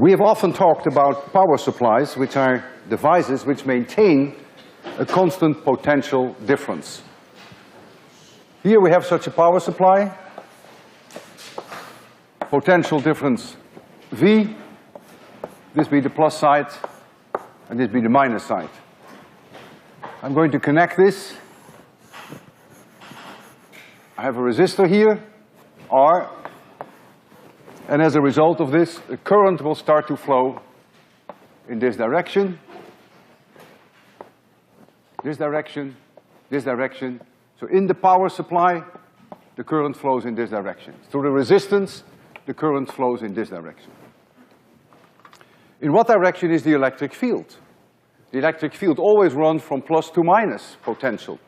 We have often talked about power supplies, which are devices which maintain a constant potential difference. Here we have such a power supply, potential difference V, this be the plus side, and this be the minus side. I'm going to connect this. I have a resistor here, R, and as a result of this, a current will start to flow in this direction, this direction, this direction. So in the power supply, the current flows in this direction. Through the resistance, the current flows in this direction. In what direction is the electric field? The electric field always runs from plus to minus potential.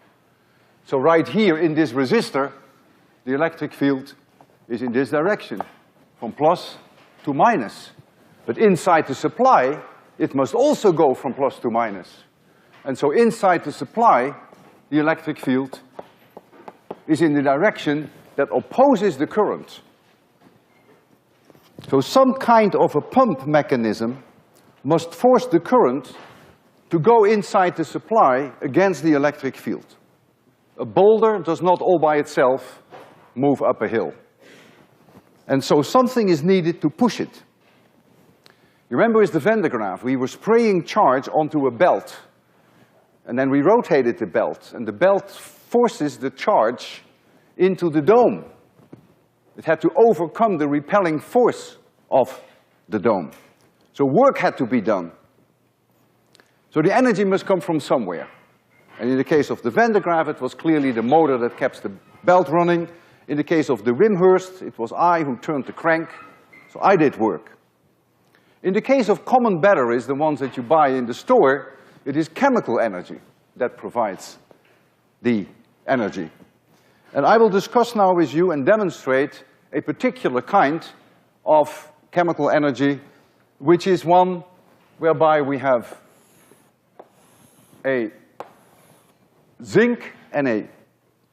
So right here in this resistor, the electric field is in this direction, from plus to minus. But inside the supply, it must also go from plus to minus. And so inside the supply, the electric field is in the direction that opposes the current. So some kind of a pump mechanism must force the current to go inside the supply against the electric field. A boulder does not all by itself move up a hill. And so something is needed to push it. You remember with the Van de Graaff, we were spraying charge onto a belt. And then we rotated the belt, and the belt forces the charge into the dome. It had to overcome the repelling force of the dome. So work had to be done. So the energy must come from somewhere. And in the case of the Van de Graaff, it was clearly the motor that kept the belt running. In the case of the Wimhurst, it was I who turned the crank, so I did work. In the case of common batteries, the ones that you buy in the store, it is chemical energy that provides the energy. And I will discuss now with you and demonstrate a particular kind of chemical energy, which is one whereby we have a zinc and a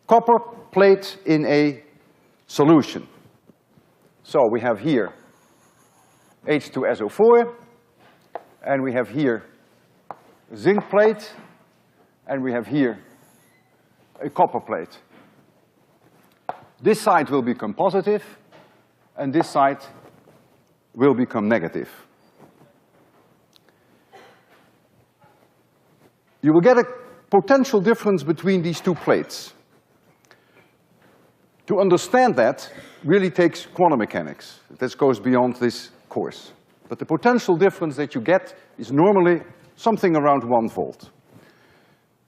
copper plate in a solution. So we have here H2SO4, and we have here a zinc plate, and we have here a copper plate. This side will become positive, and this side will become negative. You will get a potential difference between these two plates. To understand that really takes quantum mechanics. This goes beyond this course. But the potential difference that you get is normally something around 1 volt.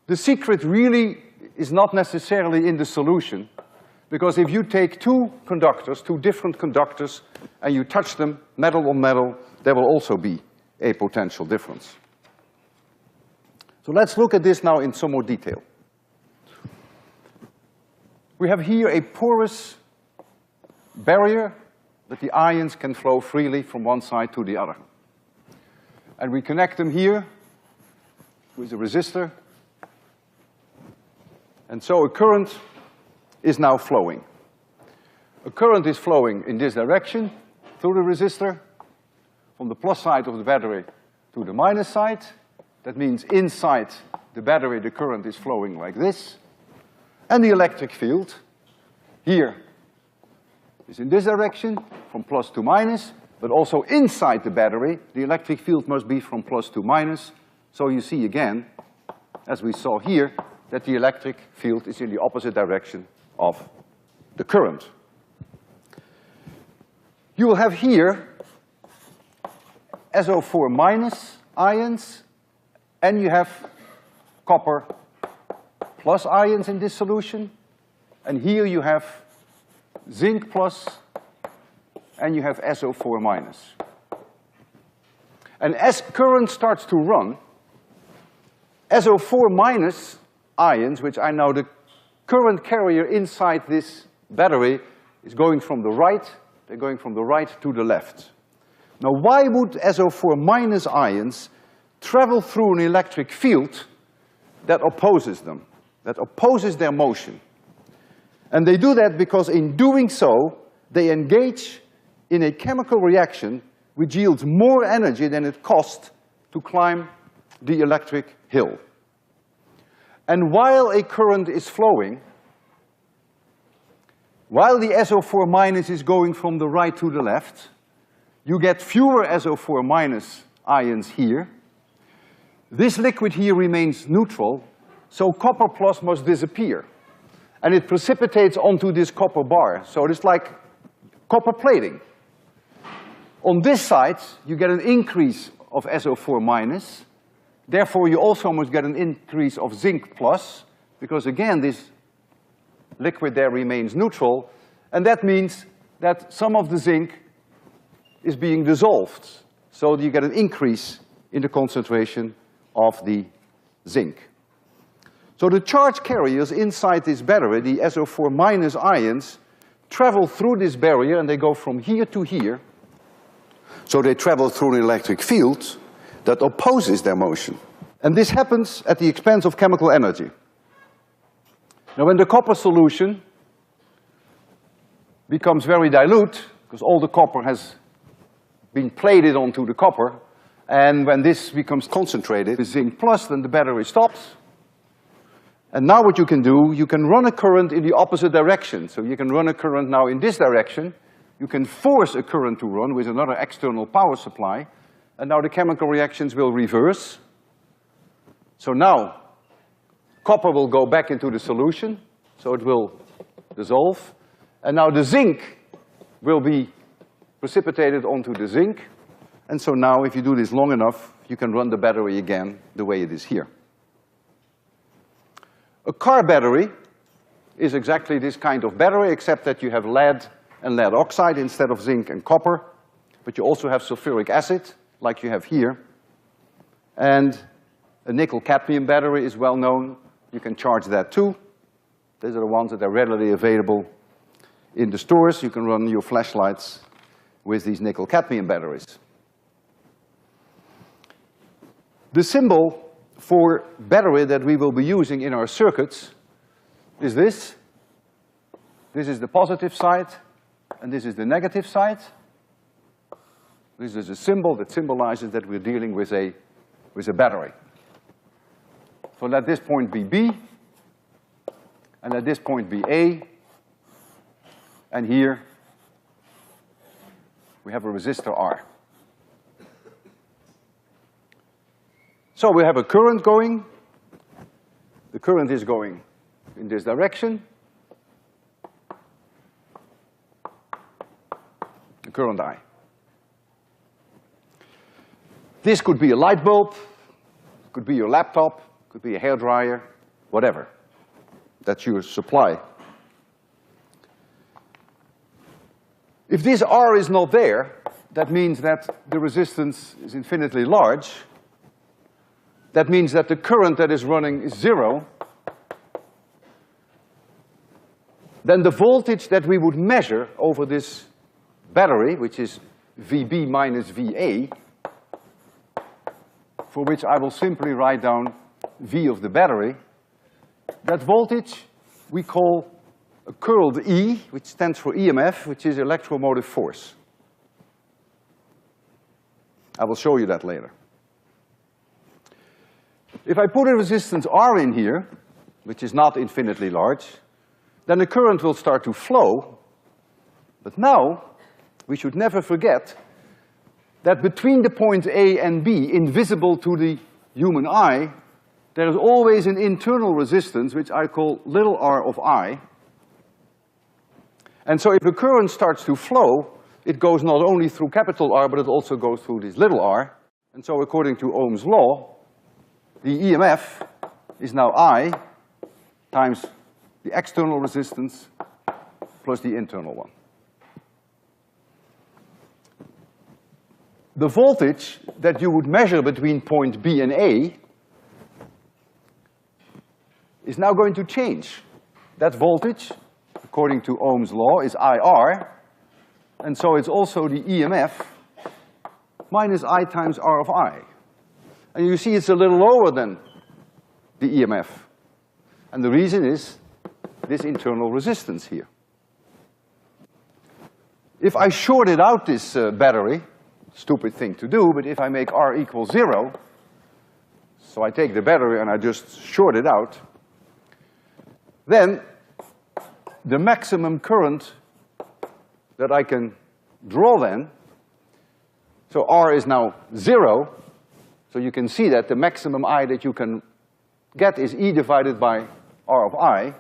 The secret really is not necessarily in the solution, because if you take two conductors, two different conductors, and you touch them metal on metal, there will also be a potential difference. So let's look at this now in some more detail. We have here a porous barrier that the ions can flow freely from one side to the other. And we connect them here with a resistor. And so a current is now flowing. A current is flowing in this direction through the resistor, from the plus side of the battery to the minus side. That means inside the battery the current is flowing like this. And the electric field here is in this direction, from plus to minus, but also inside the battery, the electric field must be from plus to minus. So you see again, as we saw here, that the electric field is in the opposite direction of the current. You will have here SO4 minus ions, and you have copper plus ions in this solution, and here you have zinc plus, and you have SO4 minus. And as current starts to run, SO4 minus ions, which are now the current carrier inside this battery, is going from the right, they're going from the right to the left. Now why would SO4 minus ions travel through an electric field that opposes them, that opposes their motion? And they do that because in doing so, they engage in a chemical reaction which yields more energy than it cost to climb the electric hill. And while a current is flowing, while the SO4 minus is going from the right to the left, you get fewer SO4 minus ions here. This liquid here remains neutral, so copper plus must disappear. And it precipitates onto this copper bar, so it's like copper plating. On this side, you get an increase of SO4 minus. Therefore, you also must get an increase of zinc plus, because again, this liquid there remains neutral, and that means that some of the zinc is being dissolved. So you get an increase in the concentration of the zinc. So the charge carriers inside this battery, the SO4 minus ions, travel through this barrier and they go from here to here. So they travel through an electric field that opposes their motion. And this happens at the expense of chemical energy. Now when the copper solution becomes very dilute, because all the copper has been plated onto the copper, and when this becomes concentrated with zinc plus, then the battery stops. And now what you can do, you can run a current in the opposite direction. So you can run a current now in this direction. You can force a current to run with another external power supply, and now the chemical reactions will reverse. So now, copper will go back into the solution, so it will dissolve. And now the zinc will be precipitated onto the zinc. And so now, if you do this long enough, you can run the battery again the way it is here. A car battery is exactly this kind of battery, except that you have lead and lead oxide instead of zinc and copper. But you also have sulfuric acid, like you have here. And a nickel-cadmium battery is well known. You can charge that too. These are the ones that are readily available in the stores. You can run your flashlights with these nickel-cadmium batteries. The symbol for battery that we will be using in our circuits is this. This is the positive side, and this is the negative side. This is a symbol that symbolizes that we're dealing with a battery. So let this point be B, and let this point be A, and here we have a resistor R. So we have a current going. The current is going in this direction. The current I. This could be a light bulb, could be your laptop, could be a hairdryer, whatever. That's your supply. If this R is not there, that means that the resistance is infinitely large. That means that the current that is running is zero. Then the voltage that we would measure over this battery, which is VB minus VA, for which I will simply write down V of the battery, that voltage we call a curled E, which stands for EMF, which is electromotive force. I will show you that later. If I put a resistance R in here, which is not infinitely large, then the current will start to flow. But now, we should never forget that between the point A and B, invisible to the human eye, there is always an internal resistance, which I call little r of I. And so if a current starts to flow, it goes not only through capital R, but it also goes through this little r. And so according to Ohm's law, the EMF is now I times the external resistance plus the internal one. The voltage that you would measure between point B and A is now going to change. That voltage, according to Ohm's law, is IR, and so it's also the EMF minus I times R of I. And you see it's a little lower than the EMF. And the reason is this internal resistance here. If I shorted out this battery, stupid thing to do, but if I make R equals 0, so I take the battery and I just short it out, then the maximum current that I can draw then, so R is now 0, so you can see that the maximum I that you can get is E divided by R of I.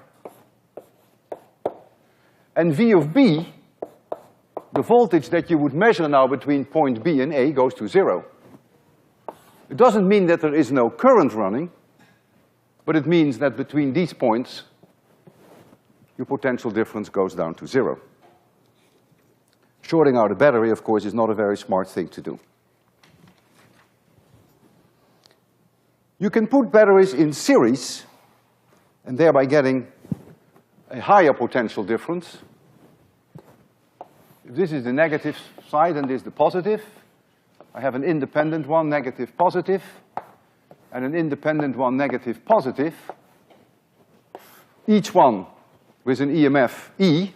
And V of B, the voltage that you would measure now between point B and A, goes to 0. It doesn't mean that there is no current running, but it means that between these points, your potential difference goes down to 0. Shorting out a battery, of course, is not a very smart thing to do. You can put batteries in series, and thereby getting a higher potential difference. If this is the negative side and this is the positive, I have an independent one, negative, positive, and an independent one, negative, positive, each one with an EMF E,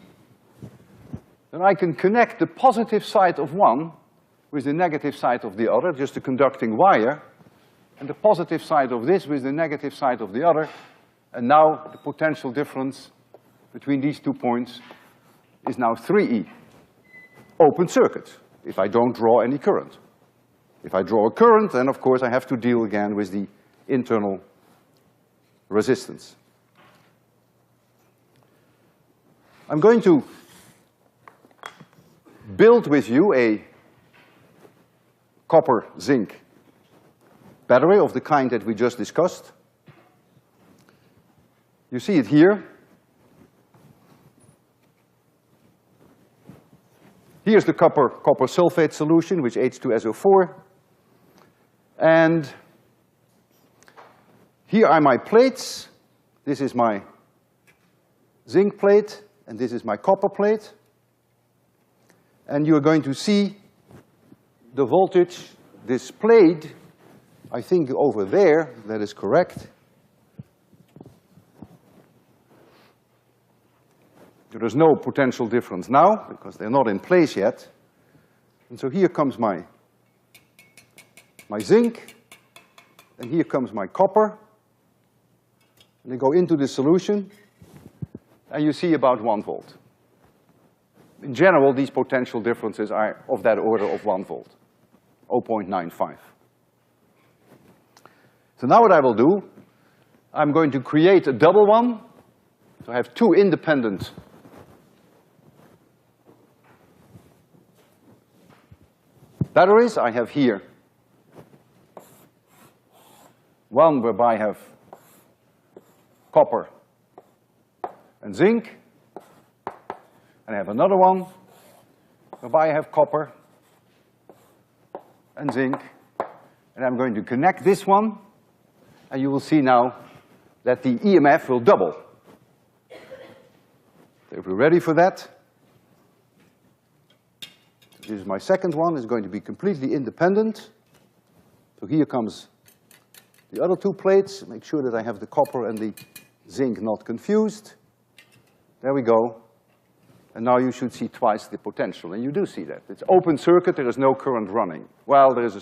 then I can connect the positive side of one with the negative side of the other, just a conducting wire, and the positive side of this with the negative side of the other, and now the potential difference between these 2 points is now 3E. Open circuit, if I don't draw any current. If I draw a current, then of course I have to deal again with the internal resistance. I'm going to build with you a copper zinc battery of the kind that we just discussed. You see it here. Here's the copper sulfate solution, which H2SO4. And here are my plates. This is my zinc plate, and this is my copper plate. And you're going to see the voltage displayed, I think over there, that is correct. There is no potential difference now, because they're not in place yet. And so here comes my zinc, and here comes my copper. And they go into the solution, and you see about 1 volt. In general, these potential differences are of that order of 1 volt, 0.95. So now what I will do, I'm going to create a double one. So I have 2 independent batteries. I have here one whereby I have copper and zinc, and I have another one whereby I have copper and zinc, and I'm going to connect this one, and you will see now that the EMF will double. So if we're ready for that, this is my second one, is going to be completely independent. So here comes the other 2 plates. Make sure that I have the copper and the zinc not confused. There we go. And now you should see twice the potential, and you do see that. It's open circuit, there is no current running. Well, there is a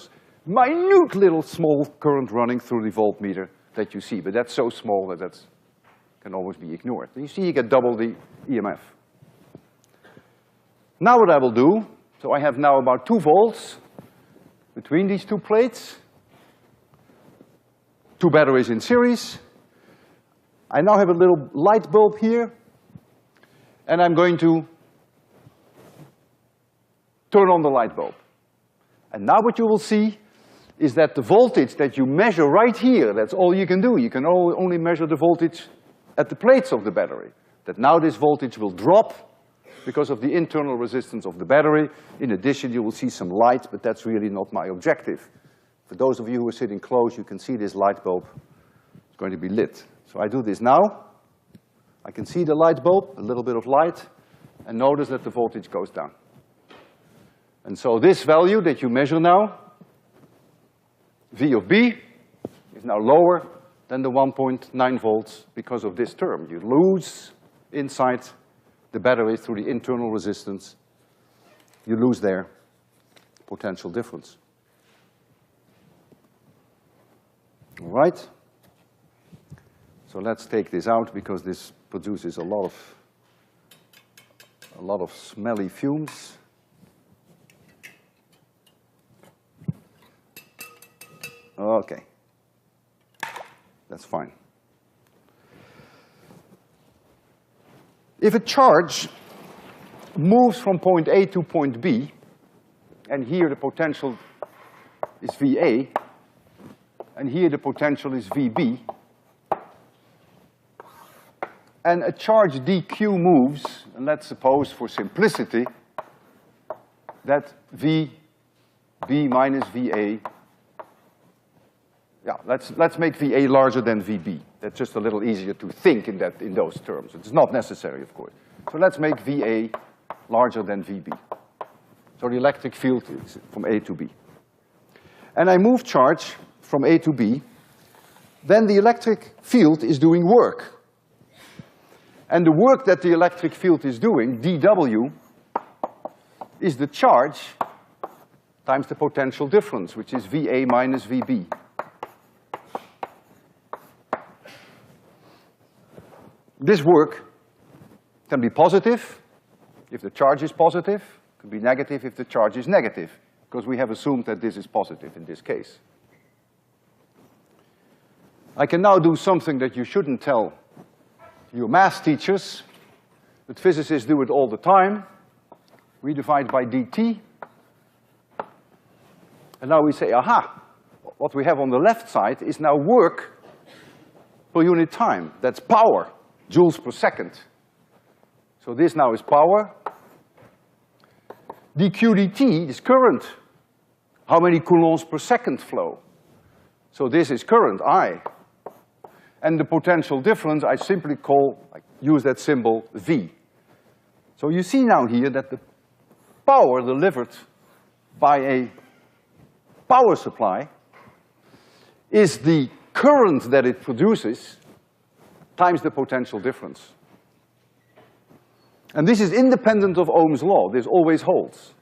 minute little small current running through the voltmeter that you see, but that's so small that that can almost be ignored. And you see you get double the EMF. Now what I will do, so I have now about 2 volts between these 2 plates, 2 batteries in series. I now have a little light bulb here, and I'm going to turn on the light bulb. And now what you will see is that the voltage that you measure right here, that's all you can do. You can only measure the voltage at the plates of the battery. That now this voltage will drop because of the internal resistance of the battery. In addition, you will see some light, but that's really not my objective. For those of you who are sitting close, you can see this light bulb is going to be lit. So I do this now. I can see the light bulb, a little bit of light, and notice that the voltage goes down. And so this value that you measure now, V of B, is now lower than the 1.9 volts because of this term. You lose inside the battery through the internal resistance. You lose their potential difference. All right? So let's take this out because this produces a lot of smelly fumes. Okay. That's fine. If a charge moves from point A to point B, and here the potential is VA, and here the potential is VB, and a charge dq moves, and let's suppose for simplicity that VB minus VA, yeah, let's make VA larger than VB. That's just a little easier to think in those terms. It's not necessary, of course. So let's make VA larger than VB. So the electric field is from A to B. And I move charge from A to B, then the electric field is doing work. And the work that the electric field is doing, dW, is the charge times the potential difference, which is VA minus VB. This work can be positive if the charge is positive, can be negative if the charge is negative, because we have assumed that this is positive in this case. I can now do something that you shouldn't tell your math teachers, but physicists do it all the time. We divide by dt. And now we say, aha, what we have on the left side is now work per unit time. That's power, joules per second. So this now is power. dq dt is current. How many coulombs per second flow? So this is current, I. And the potential difference I simply use that symbol V. So you see now here that the power delivered by a power supply is the current that it produces times the potential difference. And this is independent of Ohm's law. This always holds.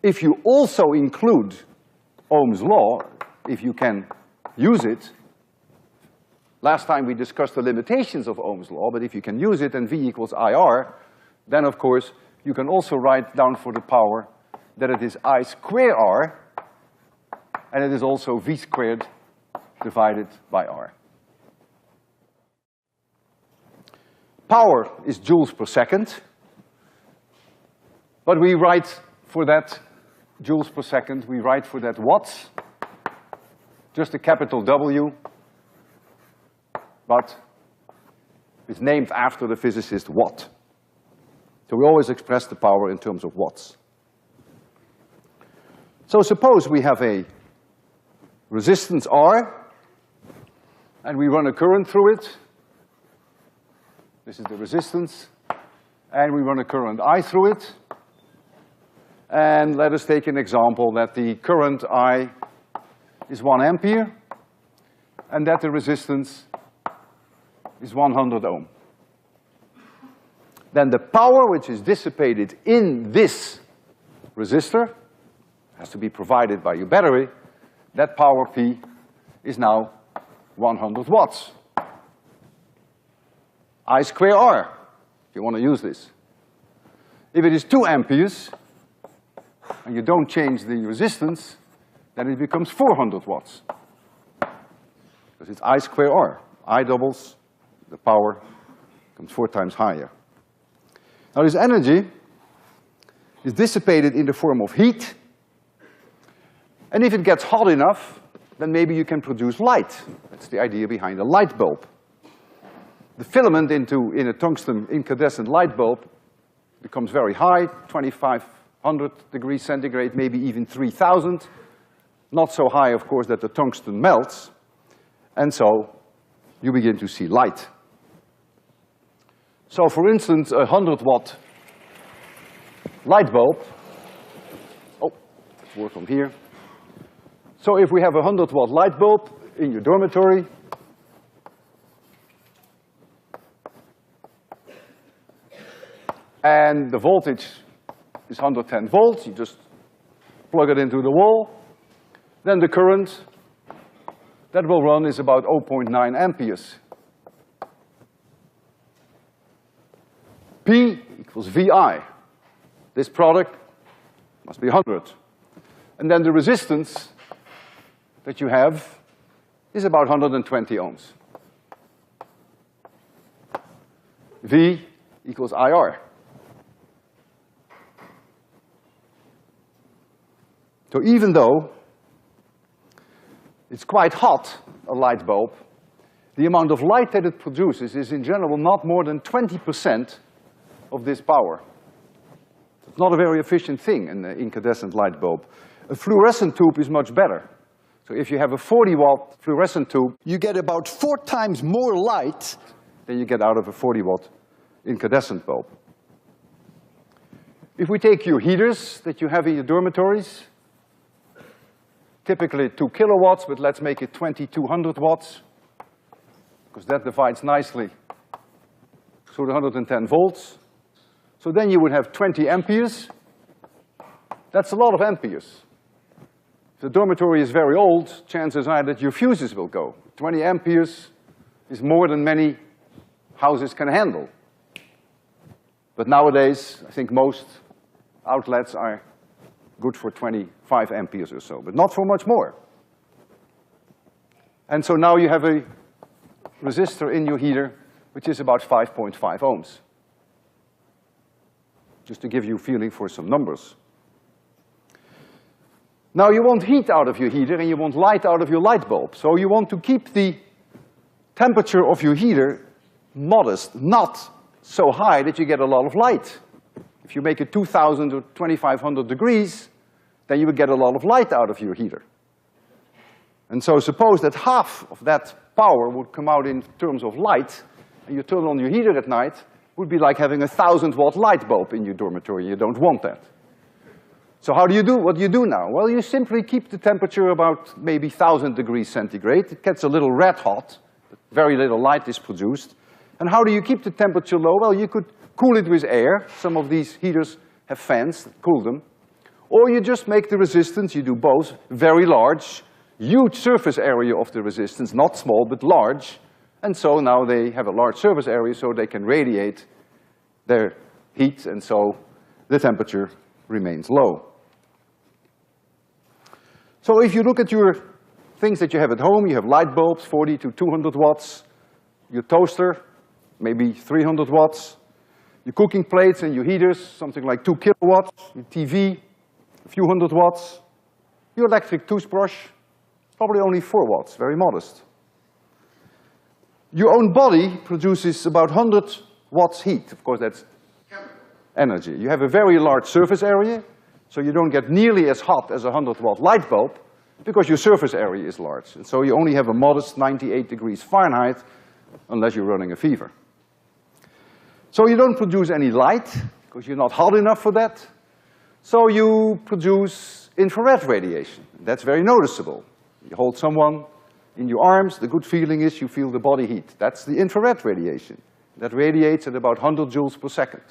If you also include Ohm's law, if you can use it, last time we discussed the limitations of Ohm's law, but if you can use it and V equals IR, then of course you can also write down for the power that it is I square R, and it is also V squared divided by R. Power is joules per second, but we write for that joules per second, we write for that watts, just a capital W, but it's named after the physicist Watt. So we always express the power in terms of watts. So suppose we have a resistance R, and we run a current through it. This is the resistance, and we run a current I through it. And let us take an example that the current I is 1 ampere, and that the resistance is 100 ohm. Then the power which is dissipated in this resistor has to be provided by your battery. That power P is now 100 watts. I square R, if you want to use this. If it is 2 amperes, and you don't change the resistance, then it becomes 400 watts. Because it's I square R. I doubles, the power comes 4 times higher. Now this energy is dissipated in the form of heat, and if it gets hot enough, then maybe you can produce light. That's the idea behind a light bulb. The filament in a tungsten incandescent light bulb becomes very high, 2500 degrees centigrade, maybe even 3000. Not so high, of course, that the tungsten melts, and so you begin to see light. So for instance, a 100-watt light bulb, let's work on here. So if we have a 100-watt light bulb in your dormitory, and the voltage is 110 volts, you just plug it into the wall, then the current that will run is about 0.9 amperes. P equals VI. This product must be 100. And then the resistance that you have is about 120 ohms. V equals IR. So even though it's quite hot, a light bulb, the amount of light that it produces is in general not more than 20% of this power. It's not a very efficient thing, an incandescent light bulb. A fluorescent tube is much better. So if you have a 40-watt fluorescent tube, you get about 4 times more light than you get out of a 40-watt incandescent bulb. If we take your heaters that you have in your dormitories, typically 2 kilowatts, but let's make it 2200 watts, because that divides nicely through the 110 volts. So then you would have 20 amperes. That's a lot of amperes. If the dormitory is very old, chances are that your fuses will go. 20 amperes is more than many houses can handle. But nowadays, I think most outlets are good for 25 amperes or so, but not for much more. And so now you have a resistor in your heater which is about 5.5 ohms. Just to give you a feeling for some numbers. Now you want heat out of your heater and you want light out of your light bulb. So you want to keep the temperature of your heater modest, not so high that you get a lot of light. If you make it 2000 or 2500 degrees, then you would get a lot of light out of your heater. And so suppose that half of that power would come out in terms of light, and you turn on your heater at night, would be like having a 1000-watt light bulb in your dormitory. You don't want that. So how do you do, what do you do now? Well, you simply keep the temperature about maybe 1000 degrees centigrade. It gets a little red hot, but very little light is produced. And how do you keep the temperature low? Well, you could cool it with air. Some of these heaters have fans that cool them. Or you just make the resistance, you do both, very large, huge surface area of the resistance, not small, but large. And so now they have a large surface area so they can radiate their heat, and so the temperature remains low. So if you look at your things that you have at home, you have light bulbs, 40 to 200 watts, your toaster, maybe 300 watts, your cooking plates and your heaters, something like 2 kilowatts, your TV, a few hundred watts, your electric toothbrush, probably only 4 watts, very modest. Your own body produces about 100 watts heat. Of course, that's energy. You have a very large surface area, so you don't get nearly as hot as a 100-watt light bulb, because your surface area is large. And so you only have a modest 98 degrees Fahrenheit, unless you're running a fever. So you don't produce any light, because you're not hot enough for that. So you produce infrared radiation. That's very noticeable. You hold someone in your arms, the good feeling is you feel the body heat. That's the infrared radiation. That radiates at about 100 joules per second,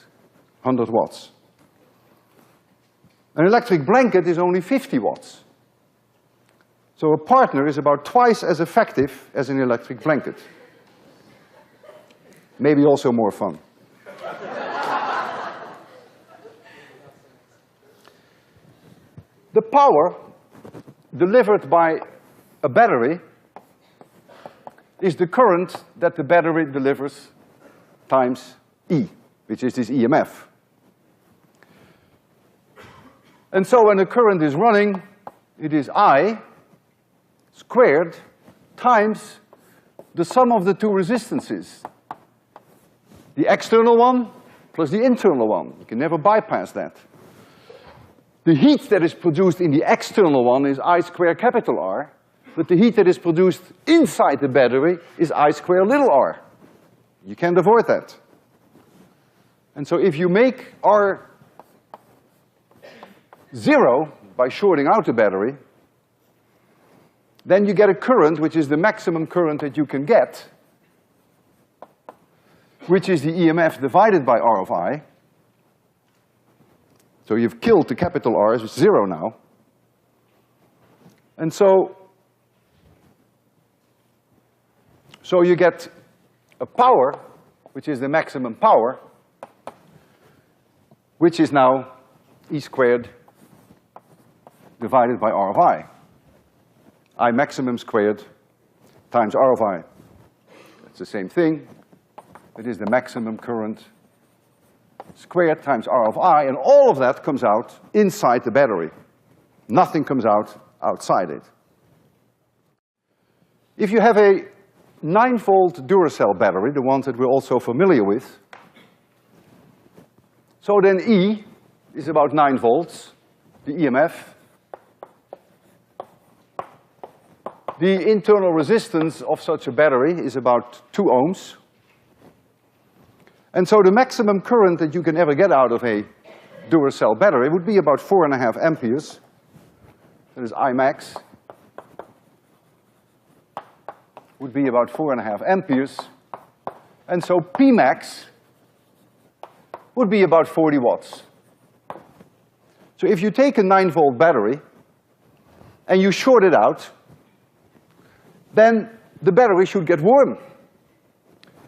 100 watts. An electric blanket is only 50 watts. So a partner is about twice as effective as an electric blanket. Maybe also more fun. The power delivered by a battery is the current that the battery delivers times E, which is this EMF. And so when the current is running, it is I squared times the sum of the two resistances. The external one plus the internal one. You can never bypass that. The heat that is produced in the external one is I squared capital R, but the heat that is produced inside the battery is I squared little r. You can't avoid that. And so if you make R 0 by shorting out the battery, then you get a current which is the maximum current that you can get, which is the EMF divided by R of I. So you've killed the capital R, it's 0 now. And so you get a power, which is the maximum power, which is now E squared divided by R of I. I maximum squared times R of I. It's the same thing. It is the maximum current squared times R of I, and all of that comes out inside the battery. Nothing comes out outside it. If you have a 9-volt Duracell battery, the ones that we're also familiar with, so then E is about 9 volts, the EMF. The internal resistance of such a battery is about 2 ohms. And so the maximum current that you can ever get out of a Duracell battery would be about 4.5 amperes. That is I max. Would be about 4.5 amperes. And so P max would be about 40 watts. So if you take a 9-volt battery and you short it out, then the battery should get warm.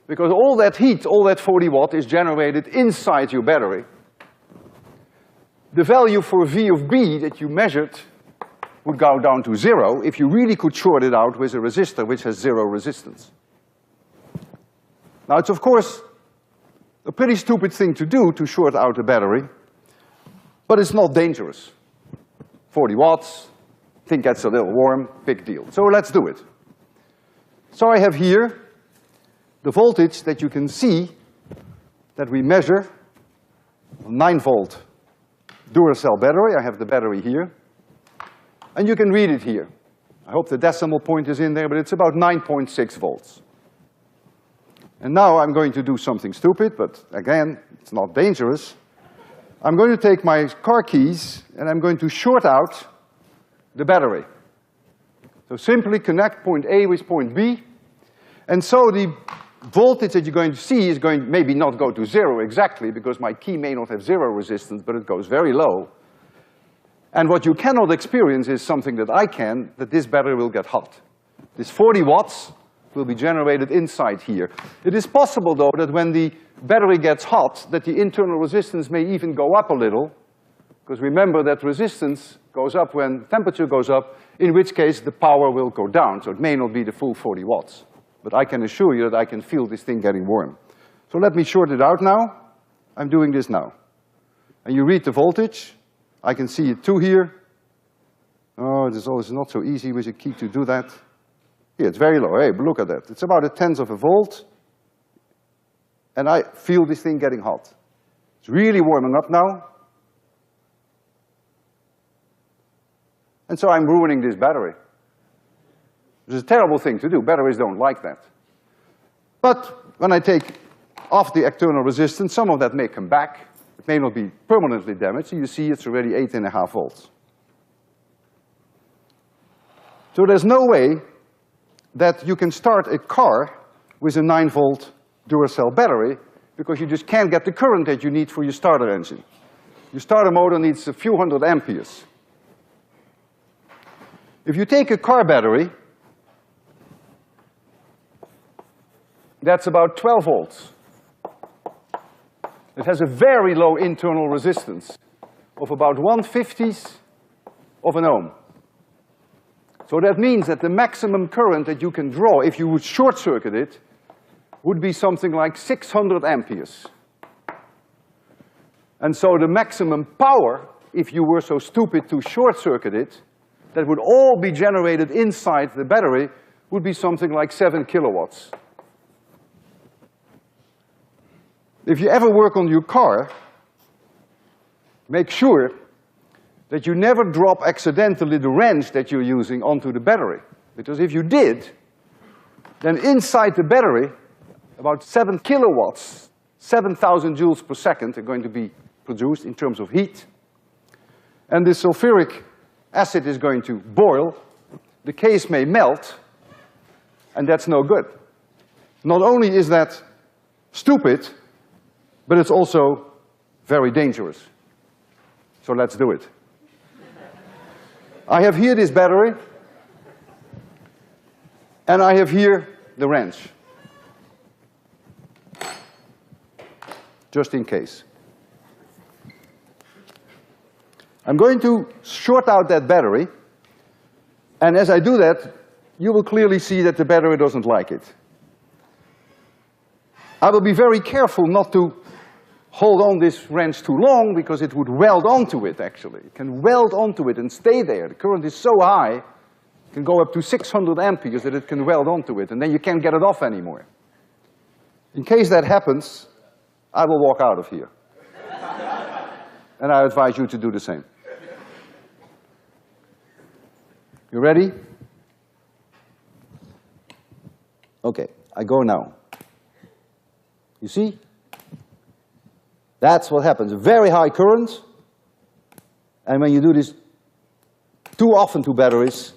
Because all that heat, all that 40 watt is generated inside your battery. The value for V of B that you measured would go down to 0 if you really could short it out with a resistor which has 0 resistance. Now it's of course a pretty stupid thing to do to short out a battery, but it's not dangerous. 40 watts, thing gets a little warm, big deal. So let's do it. So I have here the voltage that you can see that we measure, a 9-volt Duracell battery. I have the battery here. And you can read it here. I hope the decimal point is in there, but it's about 9.6 volts. And now I'm going to do something stupid, but again, it's not dangerous. I'm going to take my car keys and I'm going to short out the battery. So simply connect point A with point B. And so the voltage that you're going to see is going to maybe not go to 0 exactly, because my key may not have 0 resistance, but it goes very low. And what you cannot experience is something that I can, that this battery will get hot. This 40 watts will be generated inside here. It is possible, though, that when the battery gets hot, that the internal resistance may even go up a little, because remember that resistance goes up when temperature goes up, in which case the power will go down, so it may not be the full 40 watts. But I can assure you that I can feel this thing getting warm. So let me short it out now. I'm doing this now. And you read the voltage. I can see it too here. Oh, it's always not so easy with a key to do that. Yeah, it's very low. Hey, look at that. It's about 1/10 of a volt. And I feel this thing getting hot. It's really warming up now. And so I'm ruining this battery. Which is a terrible thing to do. Batteries don't like that. But when I take off the external resistance, some of that may come back. It may not be permanently damaged. So you see it's already 8.5 volts. So there's no way that you can start a car with a 9-volt Duracell battery, because you just can't get the current that you need for your starter engine. Your starter motor needs a few hundred amperes. If you take a car battery, that's about 12 volts. It has a very low internal resistance of about 1/50th of an ohm. So that means that the maximum current that you can draw if you would short circuit it would be something like 600 amperes. And so the maximum power, if you were so stupid to short circuit it, that would all be generated inside the battery, would be something like 7 kilowatts. If you ever work on your car, make sure that you never drop accidentally the wrench that you're using onto the battery. Because if you did, then inside the battery, about 7 kilowatts, 7,000 joules per second are going to be produced in terms of heat. And the sulfuric acid is going to boil, the case may melt, and that's no good. Not only is that stupid, but it's also very dangerous. So let's do it. I have here this battery. And I have here the wrench, just in case. I'm going to short out that battery, and as I do that, you will clearly see that the battery doesn't like it. I will be very careful not to hold on this wrench too long, because it would weld onto it, actually. It can weld onto it and stay there. The current is so high, it can go up to 600 amperes that it can weld onto it, and then you can't get it off anymore. In case that happens, I will walk out of here. And I advise you to do the same. You ready? Okay, I go now. You see? That's what happens. Very high current, and when you do this too often to batteries,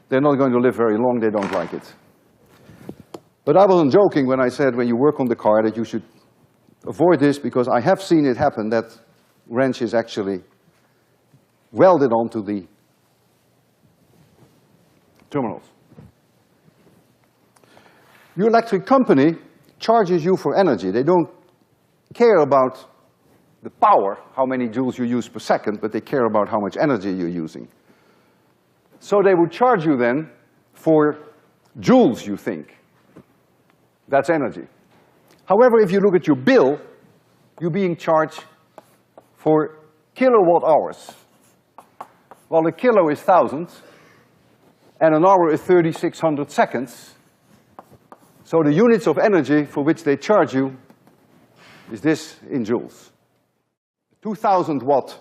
they're not going to live very long, they don't like it. But I wasn't joking when I said when you work on the car that you should avoid this, because I have seen it happen that wrench is actually welded onto the terminals. Your electric company charges you for energy. They don't care about the power, how many joules you use per second, but they care about how much energy you're using. So they would charge you then for joules, you think. That's energy. However, if you look at your bill, you're being charged for kilowatt hours. Well, a kilo is 1,000, and an hour is 3,600 seconds. So the units of energy for which they charge you is this in joules. 2,000 watt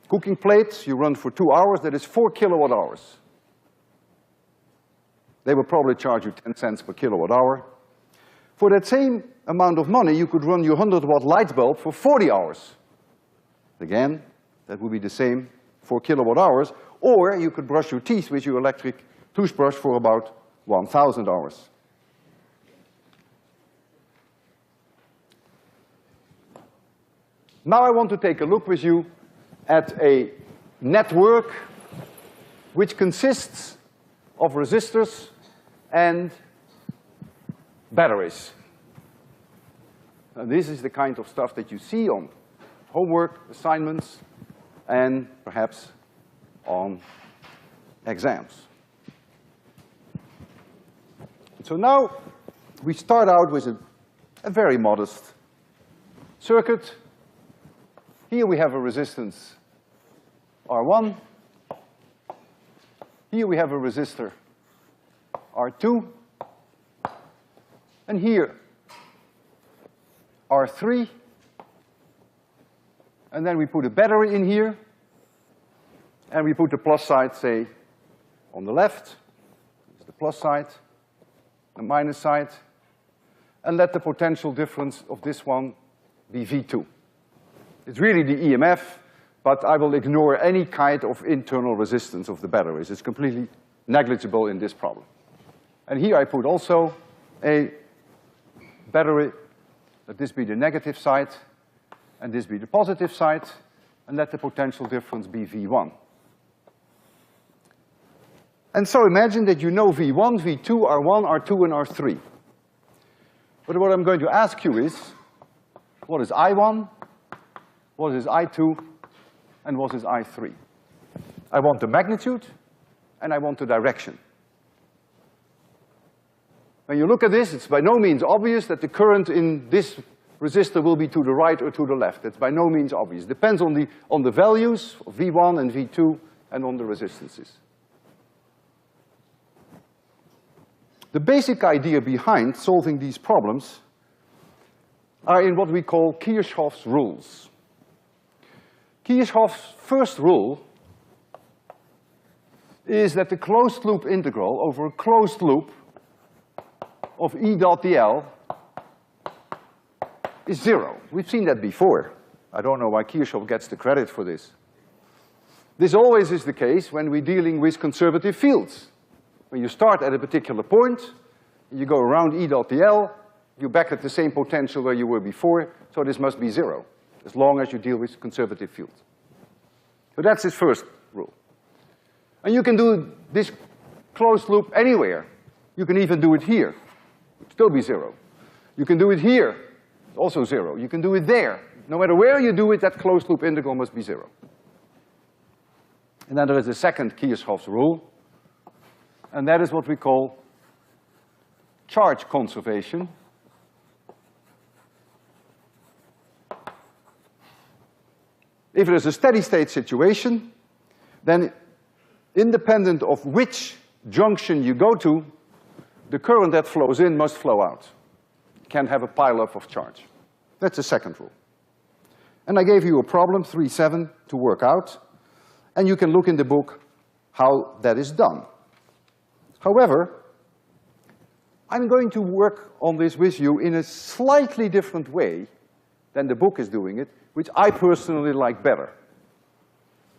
cooking plates, you run for 2 hours, that is 4 kilowatt hours. They will probably charge you 10 cents per kilowatt hour. For that same amount of money, you could run your 100 watt light bulb for 40 hours. Again, that would be the same 4 kilowatt hours, or you could brush your teeth with your electric toothbrush for about 1,000 hours. Now I want to take a look with you at a network which consists of resistors and batteries. And this is the kind of stuff that you see on homework, assignments, and perhaps on exams. So now we start out with a very modest circuit. Here we have a resistance R1. Here we have a resistor R2. And here R3. And then we put a battery in here. And we put the plus side, say, on the left. This is the plus side, the minus side. And let the potential difference of this one be V2. It's really the EMF, but I will ignore any kind of internal resistance of the batteries. It's completely negligible in this problem. And here I put also a battery, let this be the negative side, and this be the positive side, and let the potential difference be V1. And so imagine that you know V1, V2, R1, R2, and R3. But what I'm going to ask you is, what is I1? What is I2, and what is I3? I want the magnitude, and I want the direction. When you look at this, it's by no means obvious that the current in this resistor will be to the right or to the left. It's by no means obvious. It depends on the values of V1 and V2 and on the resistances. The basic idea behind solving these problems are in what we call Kirchhoff's rules. Kirchhoff's first rule is that the closed loop integral over a closed loop of E dot dl is zero. We've seen that before. I don't know why Kirchhoff gets the credit for this. This always is the case when we're dealing with conservative fields. When you start at a particular point, you go around E dot dl, you're back at the same potential where you were before, so this must be zero, as long as you deal with conservative fields. So that's his first rule. And you can do this closed loop anywhere. You can even do it here, still be zero. You can do it here, also zero. You can do it there. No matter where you do it, that closed loop integral must be zero. And then there is the second Kirchhoff's rule, and that is what we call charge conservation. If it is a steady state situation, then independent of which junction you go to, the current that flows in must flow out. You can't have a pileup of charge. That's the second rule. And I gave you a problem, 3-7, to work out, and you can look in the book how that is done. However, I'm going to work on this with you in a slightly different way than the book is doing it, which I personally like better.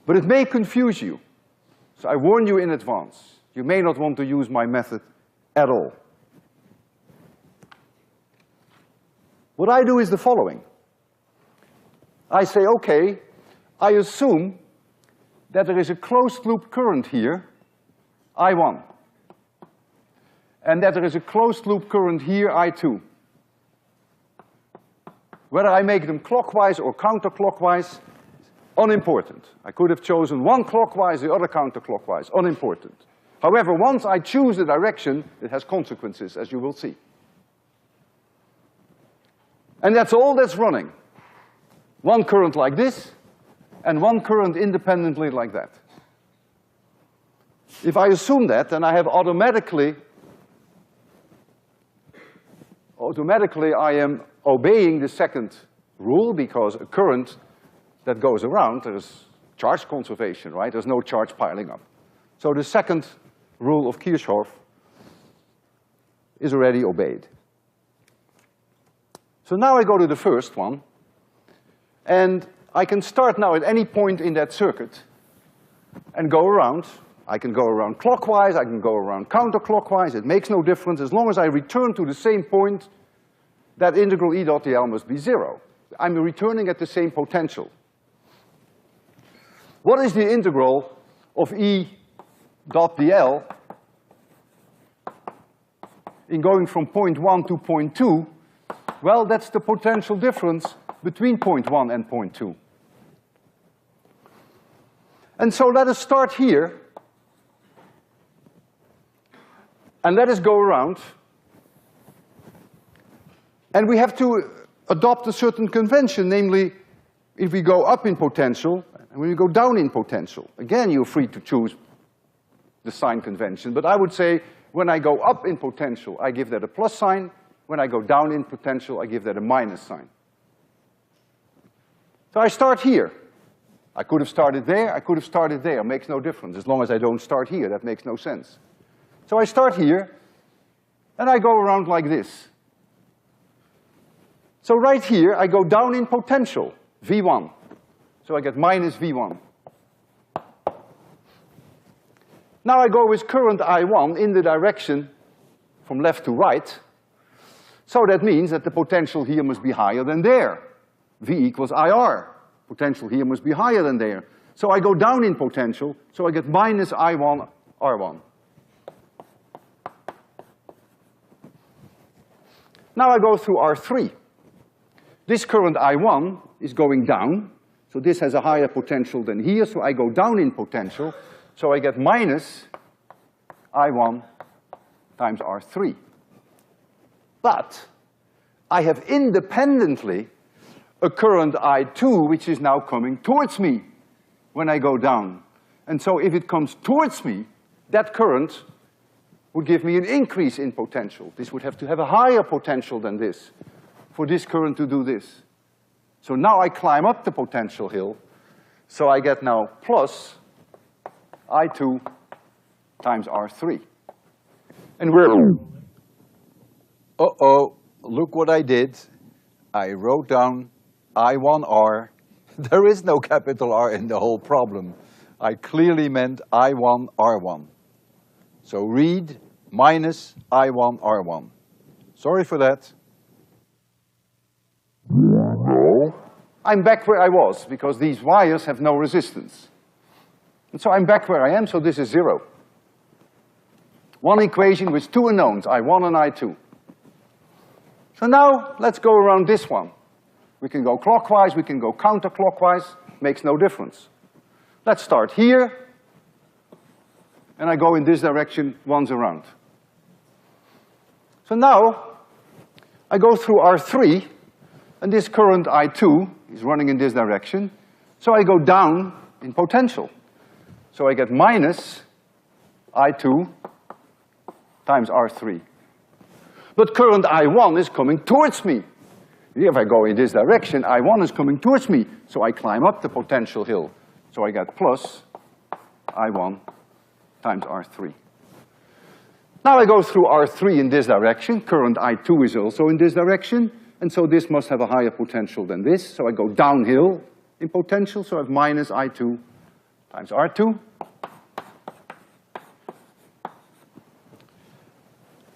But it may confuse you, so I warn you in advance. You may not want to use my method at all. What I do is the following. I say, okay, I assume that there is a closed loop current here, I1, and that there is a closed loop current here, I2. Whether I make them clockwise or counterclockwise, unimportant. I could have chosen one clockwise, the other counterclockwise, unimportant. However, once I choose the direction, it has consequences, as you will see. And that's all that's running. One current like this, and one current independently like that. If I assume that, then I have automatically I am obeying the second rule, because a current that goes around, there's charge conservation, right? There's no charge piling up. So the second rule of Kirchhoff is already obeyed. So now I go to the first one, and I can start now at any point in that circuit and go around. I can go around clockwise, I can go around counterclockwise, it makes no difference. As long as I return to the same point, that integral E dot dl must be zero. I'm returning at the same potential. What is the integral of E dot dl in going from point 1 to point 2? Well, that's the potential difference between point 1 and point 2. And so let us start here, and let us go around. And we have to adopt a certain convention, namely, if we go up in potential, and when we go down in potential. Again, you're free to choose the sign convention, but I would say, when I go up in potential, I give that a plus sign. When I go down in potential, I give that a minus sign. So I start here. I could have started there, I could have started there, makes no difference. As long as I don't start here, that makes no sense. So I start here, and I go around like this. So right here, I go down in potential, V1. So I get minus V1. Now I go with current I1 in the direction from left to right. So that means that the potential here must be higher than there. V equals IR. Potential here must be higher than there. So I go down in potential, so I get minus I1 R1. Now I go through R3. This current I1 is going down, so this has a higher potential than here, so I go down in potential, so I get minus I1 times R3. But I have independently a current I2 which is now coming towards me when I go down. And so if it comes towards me, that current would give me an increase in potential. This would have to have a higher potential than this for this current to do this. So now I climb up the potential hill, so I get now plus I2 times R3. And we're, uh-oh, look what I did. I wrote down I1R. There is no capital R in the whole problem. I clearly meant I1R1. So read minus I1R1. Sorry for that. No. I'm back where I was, because these wires have no resistance. And so I'm back where I am, so this is zero. One equation with two unknowns, I1 and I2. So now, let's go around this one. We can go clockwise, we can go counterclockwise, makes no difference. Let's start here, and I go in this direction once around. So now, I go through R3, and this current I2 is running in this direction, so I go down in potential. So I get minus I2 times R3. But current I1 is coming towards me. If I go in this direction, I1 is coming towards me, so I climb up the potential hill. So I get plus I1 times R3. Now I go through R3 in this direction, current I2 is also in this direction, and so this must have a higher potential than this, so I go downhill in potential, so I have minus I2 times R2.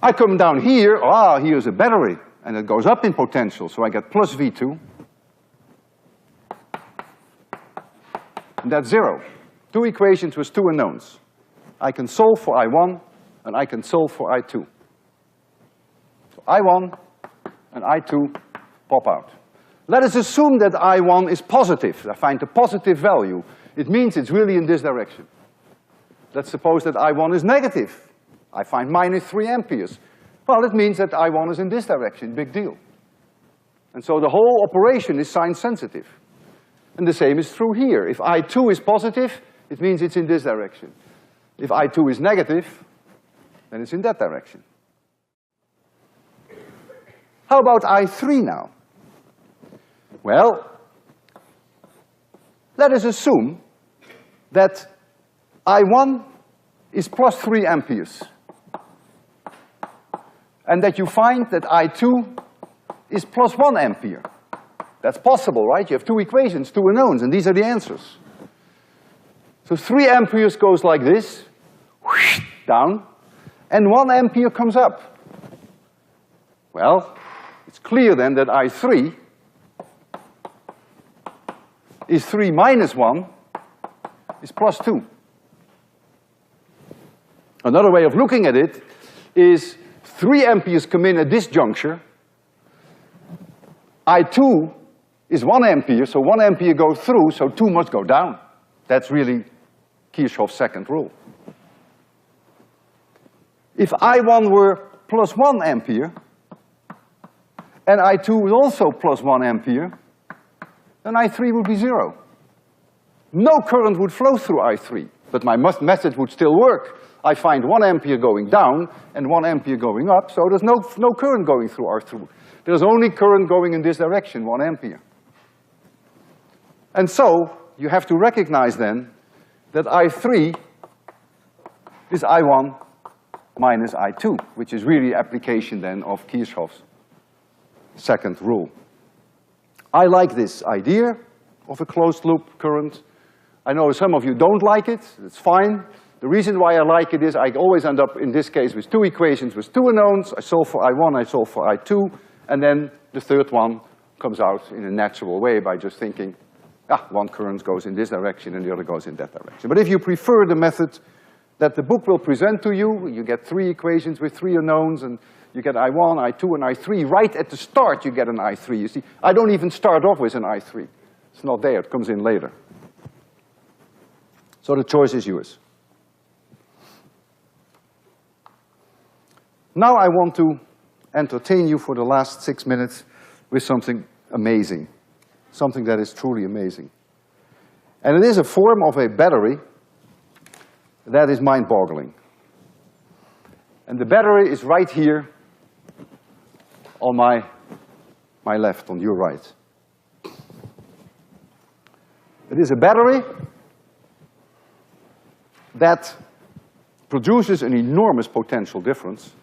I come down here, here's a battery, and it goes up in potential, so I get plus V2. And that's 0. Two equations with two unknowns. I can solve for I1, and I can solve for I2. So I1 and I2 pop out. Let us assume that I1 is positive. I find a positive value. It means it's really in this direction. Let's suppose that I1 is negative. I find minus 3 amperes. Well, it means that I1 is in this direction, big deal. And so the whole operation is sign sensitive. And the same is true here. If I2 is positive, it means it's in this direction. If I2 is negative, then it's in that direction. How about I3 now? Well, let us assume that I1 is plus 3 amperes. And that you find that I2 is plus 1 ampere. That's possible, right? You have two equations, two unknowns, and these are the answers. So 3 amperes goes like this, whoosh, down, and 1 ampere comes up. Well, it's clear then that I3 is 3 minus 1 is plus 2. Another way of looking at it is 3 amperes come in at this juncture. I2 is 1 ampere, so 1 ampere goes through, so 2 must go down. That's really Kirchhoff's second rule. If I1 were plus 1 ampere, and I2 is also plus 1 ampere, then I3 would be 0. No current would flow through I3, but my method would still work. I find 1 ampere going down and 1 ampere going up, so there's no current going through R3. There's only current going in this direction, 1 ampere. And so, you have to recognize then that I3 is I1 minus I2, which is really application then of Kirchhoff's second rule. I like this idea of a closed loop current. I know some of you don't like it, it's fine. The reason why I like it is I always end up, in this case, with two equations with two unknowns. I solve for I1, I solve for I2, and then the third one comes out in a natural way by just thinking, one current goes in this direction and the other goes in that direction. But if you prefer the method that the book will present to you, you get 3 equations with 3 unknowns, and you get I1, I2, and I3. Right at the start, you get an I3. You see, I don't even start off with an I3. It's not there, it comes in later. So the choice is yours. Now I want to entertain you for the last 6 minutes with something amazing. Something that is truly amazing. And it is a form of a battery that is mind-boggling. And the battery is right here on my left, on your right. It is a battery that produces an enormous potential difference.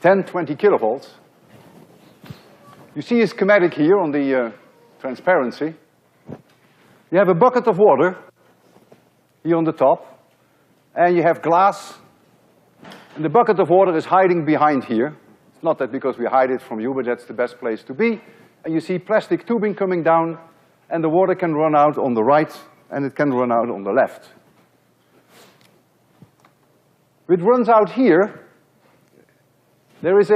10, 20 kilovolts. You see a schematic here on the transparency. You have a bucket of water here on the top, and you have glass, and the bucket of water is hiding behind here. It's not that because we hide it from you, but that's the best place to be. And you see plastic tubing coming down, and the water can run out on the right, and it can run out on the left. which runs out here, there is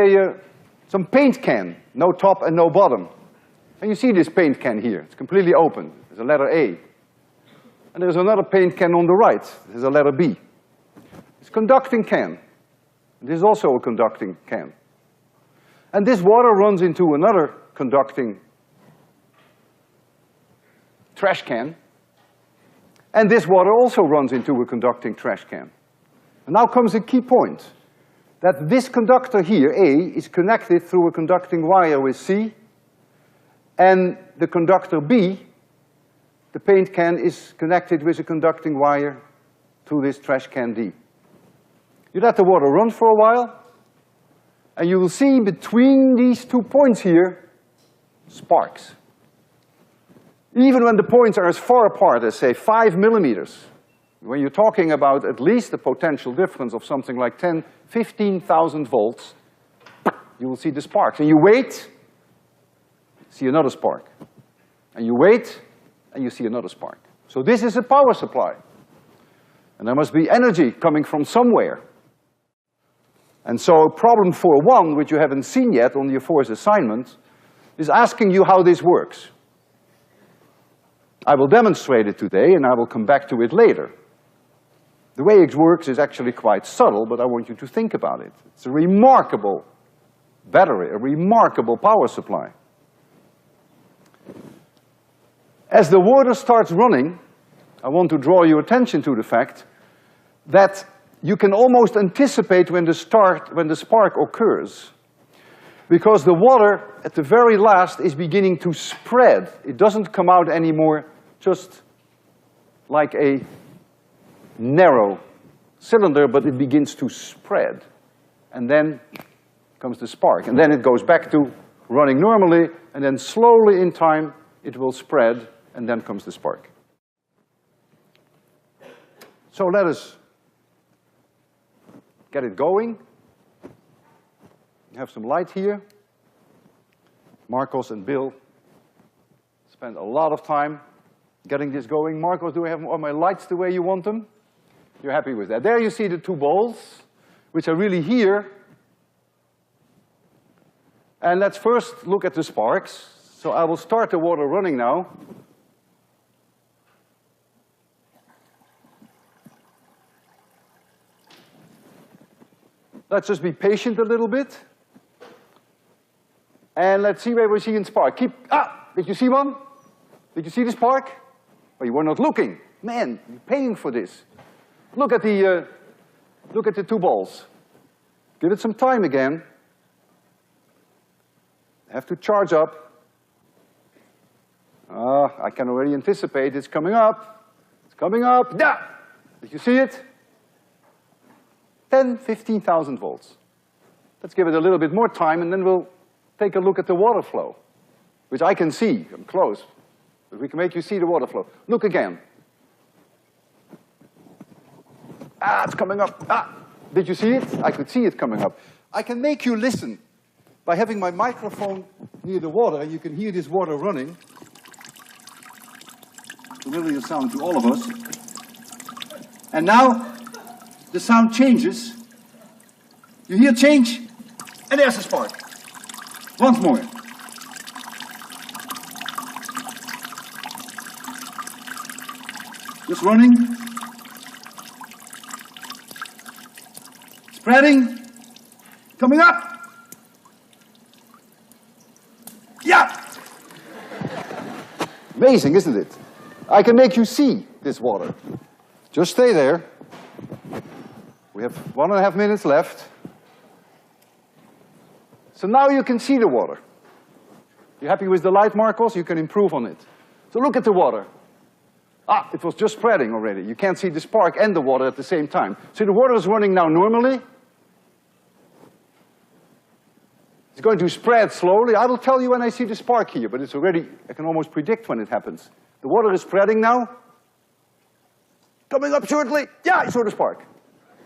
some paint can, no top and no bottom. And you see this paint can here, it's completely open. There's a letter A. And there's another paint can on the right, there's a letter B. It's a conducting can. This is also a conducting can. And this water runs into another conducting trash can. And this water also runs into a conducting trash can. And now comes a key point, that this conductor here, A, is connected through a conducting wire with C, and the conductor B, the paint can, is connected with a conducting wire to this trash can D. You let the water run for a while, and you will see between these 2 points here, sparks. Even when the points are as far apart as, say, 5 millimeters, when you're talking about at least a potential difference of something like 10, 15,000 volts, you will see the sparks. And you wait, see another spark. And you wait, and you see another spark. So this is a power supply. And there must be energy coming from somewhere. And so problem 4.1, which you haven't seen yet on your fourth assignment, is asking you how this works. I will demonstrate it today, and I will come back to it later. The way it works is actually quite subtle, but I want you to think about it. It's a remarkable battery, a remarkable power supply. As the water starts running, I want to draw your attention to the fact that you can almost anticipate when the spark occurs, because the water at the very last is beginning to spread. It doesn't come out anymore just like a narrow cylinder, but it begins to spread. And then comes the spark. And then it goes back to running normally, and then slowly in time it will spread, and then comes the spark. So let us get it going. You have some light here. Marcos and Bill spent a lot of time getting this going. Marcos, do I have all my lights the way you want them? You're happy with that. There you see the two balls, which are really here. And let's first look at the sparks. So I will start the water running now. Let's just be patient a little bit. And let's see where we see in spark. Did you see one? Did you see the spark? Oh, you were not looking. Man, you're paying for this. Look at the two balls. Give it some time again. Have to charge up. I can already anticipate it's coming up. It's coming up. Yeah! Did you see it? 10, 15,000 volts. Let's give it a little bit more time, and then we'll take a look at the water flow, which I can see. I'm close. But we can make you see the water flow. Look again. It's coming up. Did you see it? I could see it coming up. I can make you listen by having my microphone near the water. You can hear this water running. Familiar sound to all of us. And now the sound changes. You hear change, and there's a spark. Once more. Just running. Spreading. Coming up. Yeah! Amazing, isn't it? I can make you see this water. Just stay there. We have 1.5 minutes left. So now you can see the water. You happy with the light, Marcos? You can improve on it. So look at the water. It was just spreading already. You can't see the spark and the water at the same time. So the water is running now normally. It's going to spread slowly. I will tell you when I see the spark here, but it's already, I can almost predict when it happens. The water is spreading now. Coming up shortly. Yeah, I saw the spark.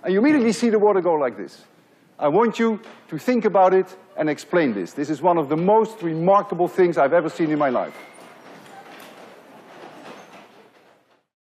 And you immediately see the water go like this. I want you to think about it and explain this. This is one of the most remarkable things I've ever seen in my life.